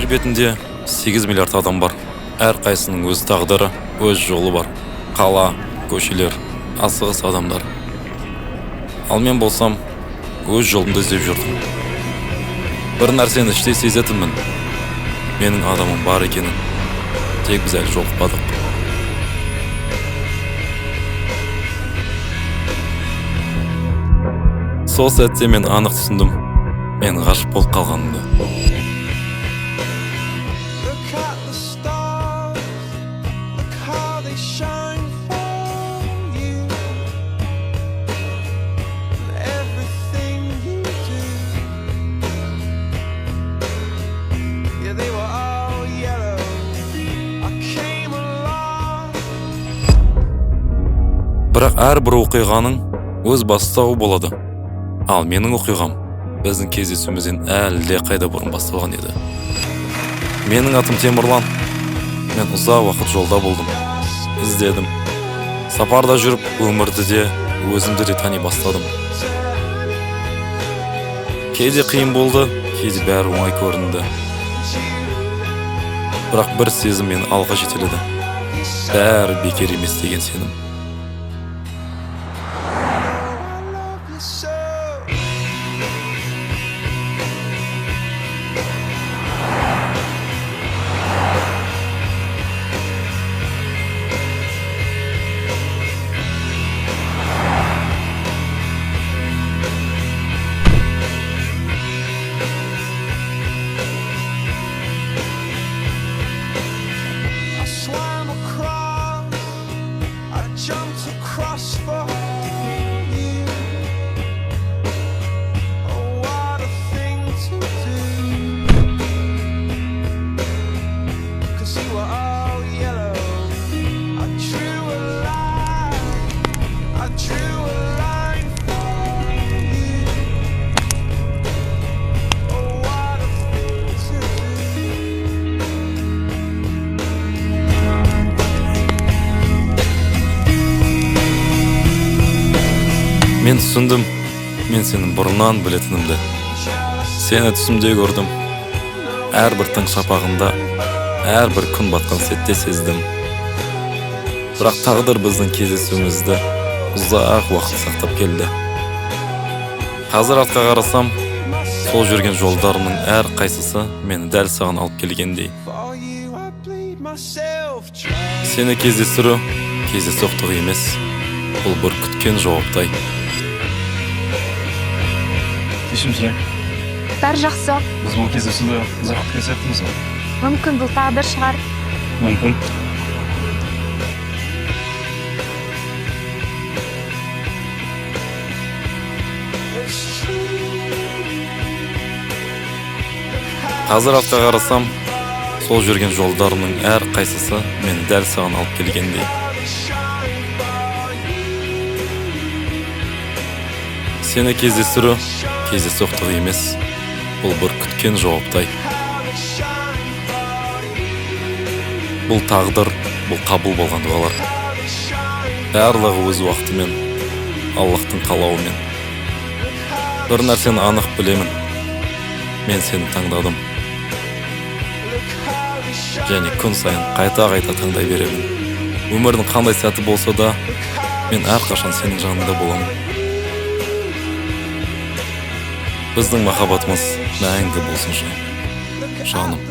бетінде 8 миллиард адам бар. Әрқайсының өз тағдыры, өз жолы бар. Қала, көшелер, асығыс адамдар. Ал мен болсам, өз жолымды іздеп жүрдім. Бір нәрсені іштей сезетінмін. Менің адамым бар екенін. Тек біз әлі жолықпадық. Сол сәтте мен анық түсіндім. Мен ғашық болып қалғанымды. Бірақ әрбір оқиғаның өз бастауы болады. Ал менің оқиғам біздің кездесуімізден әлде қайда бұрын басталған еді. Менің атым Темірлан. Мен ұзақ уақыт жолда болдым. Іздедім. Сапарда жүріп, өмірді де, өзімді де тани бастадым. Кейде қиын болды, кейде бәрі оңай көрінді. Бірақ бір сезім мені алға жетеледі. Бәрі бекер емес деген сенім. Мен түсіндім, мен сенің бұрыннан білетінімді. Сені түсімде көрдім. Әрбір таң шапағында, әрбір күн батқан сәтте сездім. Бірақ тағдыр біздің кездесуімізді ұзақ уақыт сақтап келді. Қазір артқа қарасам, сол жүрген жолдарымның әр қайсысы мені дәл саған алып келгендей. Сені кездестіру, кездейсоқтық емес, бұл бір күткен жауаптай. Кешірім. Бәрі жақсы. Біз бұл кездесуді ұзақ күткен сияқтымыз ғой. Мүмкін бұл тағдыр шығар. Мүмкін. Қазір артқа қарасам, сол жүрген жолдарымның әр қайсысы мені дәл саған алып келгендей. Сені кездестіру, кездейсоқтық емес, бұл бір күткен жауаптай. Бұл тағдыр, бұл қабыл болған дұғалар. Барлығы өз уақытымен, Аллахтың қалауымен. Бір нәрсені анық білемін. Мен сені таңдадым. Және күн сайын қайта-қайта таңдай беремін. Өмірдің қандай сәті болса да, мен әрқашан сенің жанында боламын. Біздің махаббатымыз мәңгі болсыншы, жаным.